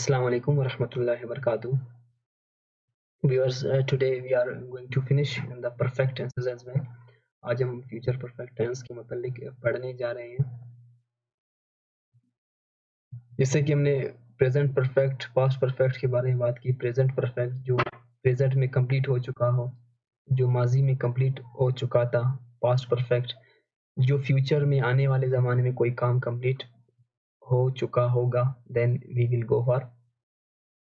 Assalamu alaikum wa rahmatullahi wa barakatuh. Viewers, today we are going to finish the perfect tenses as well. आज हम future perfect tense के मतलब पढ़ने जा रहे हैं। जैसे कि हमने present perfect, past perfect के बारे में बात की। present perfect जो present में complete हो चुका हो, जो माजी में complete हो चुका था। past perfect जो future में आने वाले ज़माने में कोई काम complete हो चुका होगा। then we will go for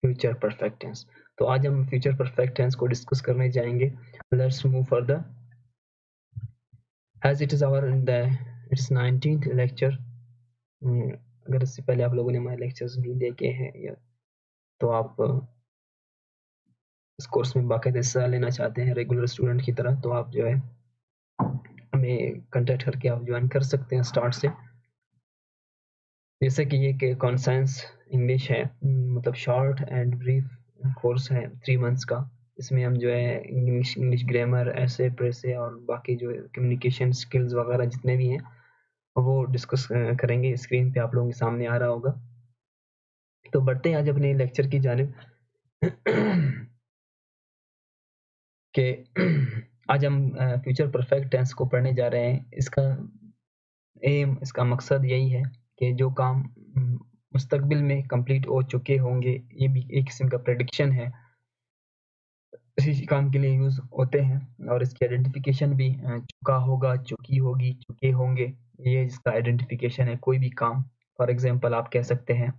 future perfect tense. तो आज हम future perfect tense को डिस्कस करने जाएंगे। Let's move further. As it is our it's 19th lecture. अगर इससे पहले आप लोगों ने हमारे लेक्चर्स नहीं देखे हैं या तो आप इस कोर्स में बाकायदा हिस्सा लेना चाहते हैं रेगुलर स्टूडेंट की तरह, तो आप जो है हमें कांटेक्ट करके आप ज्वाइन कर सकते हैं स्टार्ट से। जैसे कि ये कि कॉन्साइंस इंग्लिश है, मतलब शॉर्ट एंड ब्रीफ कोर्स है 3 मंथ्स का। इसमें हम जो है इंग्लिश ग्रामर, ऐसे, प्रेसे और बाकी जो कम्युनिकेशन स्किल्स वगैरह जितने भी हैं वो डिस्कस करेंगे। स्क्रीन पे आप लोगों के सामने आ रहा होगा। तो बढ़ते हैं आज अपने लेक्चर की जानिब कि आज हम फ्यूचर परफेक्ट टेंस को पढ़ने जा रहे हैं। इसका एम, इसका मकसद यही है कि जो काम मुस्तकबिल में कंप्लीट हो चुके होंगे, ये भी एक किस्म का प्रेडिक्शन है, इसी काम के लिए यूज़ होते हैं। और इसकी आइडेंटिफिकेशन भी चुका होगा, चुकी होगी, चुके होंगे, ये इसका आइडेंटिफिकेशन है कोई भी काम। फॉर एग्जांपल आप कह सकते हैं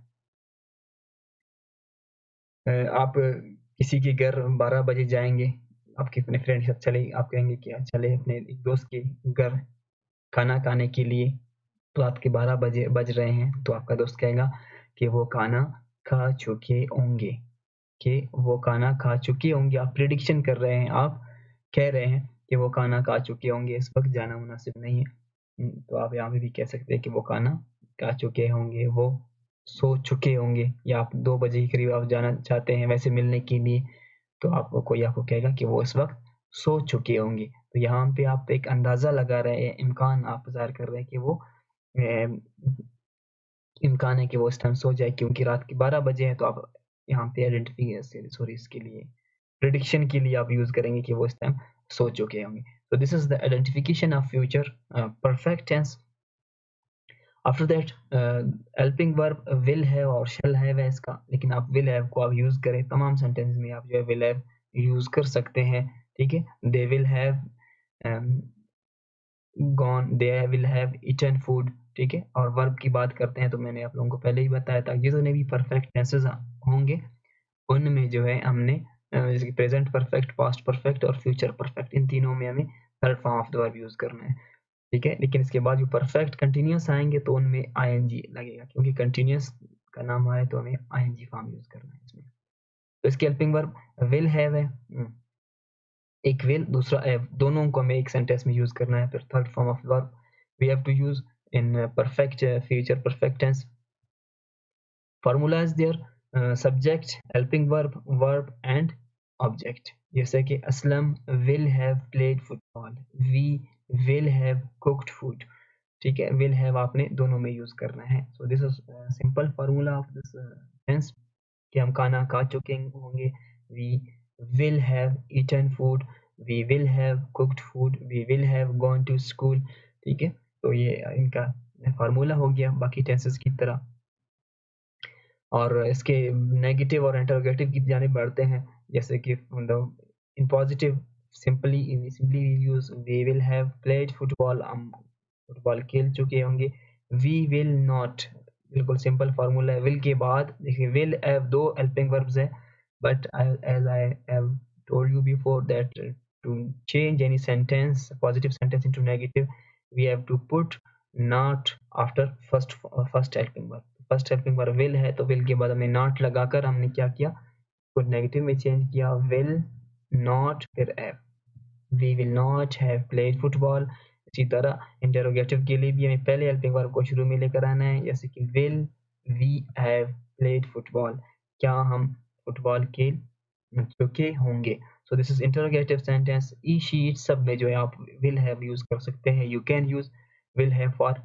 आप किसी के घर 12 बजे जाएंगे, आपके अपने फ्रेंड के साथ चले, आप कहेंगे कि चले अपने एक दोस्त के घर खाना खाने के लिए। तो आपके 12 बजे बज रहे हैं, तो आपका दोस्त कहेगा कि वो खाना खा चुके होंगे, कि वो खाना खा चुके होंगे। आप प्रिडिक्शन कर रहे हैं, आप कह रहे हैं कि वो खाना खा चुके होंगे। इस वक्त जाना मुनासिब नहीं है, तो आप यहाँ पे भी कह सकते हैं कि वो खाना खा चुके होंगे, वो सो चुके होंगे। या आप 2 बजे के करीब आप जाना चाहते हैं वैसे मिलने के लिए, तो आपको कोई आपको कहेगा कि वो इस वक्त सो चुके होंगे। तो यहाँ पे आप एक अंदाज़ा लगा रहे हैं, इम्कान आप ज़ाहिर कर रहे हैं कि वो इम्कान है कि वो इस टाइम सो जाए, क्योंकि रात के 12 बजे हैं। तो आप यहाँ पे इसके लिए प्रिडिक्शन के लिए आप यूज़ करेंगे कि वो इस टाइम सो चुके होंगे। तो this is the identification of future perfect tense. After that helping verb will have और शैल हैव है इसका, लेकिन आप विल हैव को आप यूज़ करें तमाम सेंटेंस में, आप जो है विल हैव यूज़ कर सकते हैं। ठीक है, they will have gone, they will have eaten food. ठीक है, और वर्ब की बात करते हैं तो मैंने आप लोगों को पहले ही बताया था, जितने भी परफेक्ट टेंसेस होंगे उनमें जो है हमने जैसे कि प्रेजेंट परफेक्ट, पास्ट परफेक्ट और फ्यूचर परफेक्ट, इन तीनों में हमें third form of the verb use करना है। ठीक है, लेकिन इसके बाद जो परफेक्ट कंटिन्यूस आएंगे तो उनमें आईएनजी लगेगा, क्योंकि कंटिन्यूस का नाम आए तो हमें आईएनजी फॉर्म यूज करना है इसमें। तो इसकी हेल्पिंग वर्ब विल हैव है, एक विल दूसरा हैव, दोनों को हमें एक सेंटेंस में यूज करना है। फिर third form of verb we have to use in perfect future perfect tense. Formula is there, subject, helping verb, verb and object. जैसे कि Aslam will have played football, we will have cooked food. ठीक है, will have आपने दोनों में use करना है। So this is simple formula of this tense कि हम खाना खा चुके होंगे, we will have eaten food, we will have cooked food, we will have gone to school. ठीक है, तो ये इनका फार्मूला हो गया बाकी टेंसेस की तरह। और इसके नेगेटिव और इंटरोगेटिव की जानिब बढ़ते हैं। जैसे कि in positive simply use we will have played football, हम फुटबॉल खेल चुके होंगे। वी विल नॉट, बिल्कुल सिंपल फार्मूला है। विल के बाद देखिए विल हैव दो हेल्पिंग वर्ब्स है, but as I have told you before that to change any sentence, positive sentence into negative, we have to put not after first helping verb. First helping verb will है, तो will के बाद हमने not लगाकर हमने क्या किया, तो नेगेटिव में चेंज किया, विल नॉट फिर have, we will not have played football. इसी तरह इंटरोगेटिव के लिए भी हमें पहले हेल्पिंग वर्ब को शुरू में लेकर आना है, जैसे कि will we have played football, क्या हम फुटबॉल खेल चुके होंगे। So this is interrogative sentence. E sheet सब में जो है आप विल हैव यूज कर सकते हैं। You can use will have for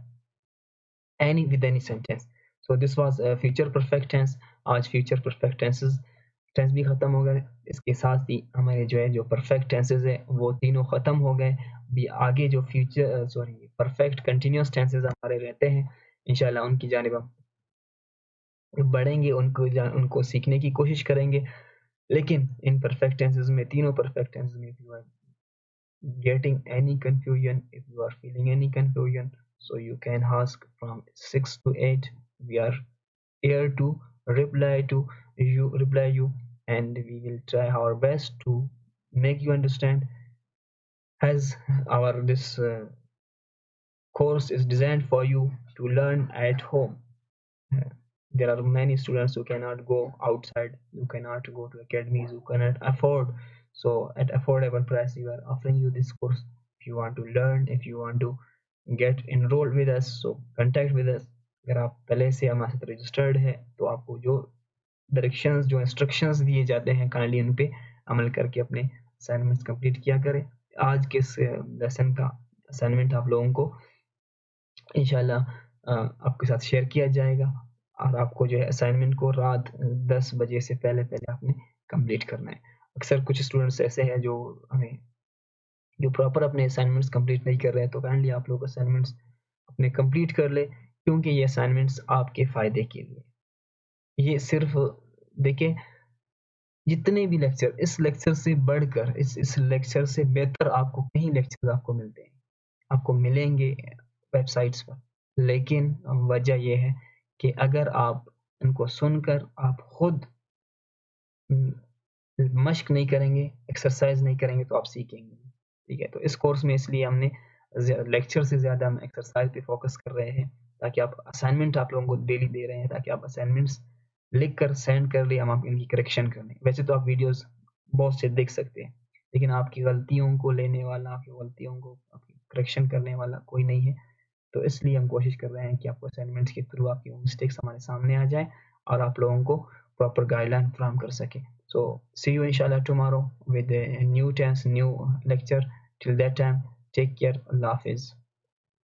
any with any sentence. So this was future perfect tense. आज फ्यूचर परफेक्ट टेंस भी खत्म हो गए, इसके साथ ही हमारे जो है जो परफेक्ट टेंसेस है वो तीनों खत्म हो गए। भी आगे जो फ्यूचर परफेक्ट कंटिन्यूस टेंसेस हमारे रहते हैं, इंशाल्लाह उनकी जानिब हम बढ़ेंगे, उनको सीखने की कोशिश करेंगे। लेकिन इन परफेक्ट टेंसेस में, तीनों परफेक्ट टेंसेस में, if you are getting any confusion, if you are feeling any confusion, so you can ask from 6 to 8. We are here to reply you, and we will try our best to make you understand, as our this course is designed for you to learn at home. There are many students who cannot go outside, who cannot go to academies, who cannot afford. So at affordable price, we are offering you this course. If you want to learn, if you want to get enrolled with us, so contact with us. अगर आप पहले से हमारे साथ registered है तो आपको जो डायरेक्शंस, जो इंस्ट्रक्शंस दिए जाते हैं, काइंडली उन पे अमल करके अपने असाइनमेंट्स कंप्लीट किया करें। आज के इस लेसन का असाइनमेंट आप लोगों को इंशाल्लाह आपके साथ शेयर किया जाएगा, और आपको जो है असाइनमेंट को रात 10 बजे से पहले आपने कंप्लीट करना है। अक्सर कुछ स्टूडेंट्स ऐसे हैं जो प्रॉपर अपने असाइनमेंट्स कंप्लीट नहीं कर रहे हैं, तो काइंडली आप लोग असाइनमेंट्स अपने कंप्लीट कर ले, क्योंकि ये असाइनमेंट्स आपके फ़ायदे के लिए। ये सिर्फ देखिए, जितने भी लेक्चर, इस लेक्चर से बढ़कर, इस लेक्चर से बेहतर आपको कहीं लेक्चर आपको मिलते हैं, आपको मिलेंगे वेबसाइट्स पर। लेकिन वजह ये है कि अगर आप इनको सुनकर आप खुद मश्क नहीं करेंगे, एक्सरसाइज नहीं करेंगे, तो आप सीखेंगे, ठीक है। तो इस कोर्स में इसलिए हमने लेक्चर से ज़्यादा हम एक्सरसाइज पे फोकस कर रहे हैं, ताकि आप असाइनमेंट आप लोगों को डेली दे रहे हैं, ताकि आप असाइनमेंट्स लिख कर सेंड कर ले, हम आप इनकी करेक्शन कर लें। वैसे तो आप वीडियोस बहुत से देख सकते हैं, लेकिन आपकी गलतियों को लेने वाला, आपकी गलतियों को आपकी करेक्शन करने वाला कोई नहीं है। तो इसलिए हम कोशिश कर रहे हैं कि आपको असाइनमेंट्स के थ्रू आपकी मिस्टेक्स हमारे सामने आ जाए, और आप लोगों को प्रॉपर गाइडलाइन फराहम कर सके। So see you inshallah tomorrow with a new tense, new lecture. Till that time, take care. Allah Hafiz.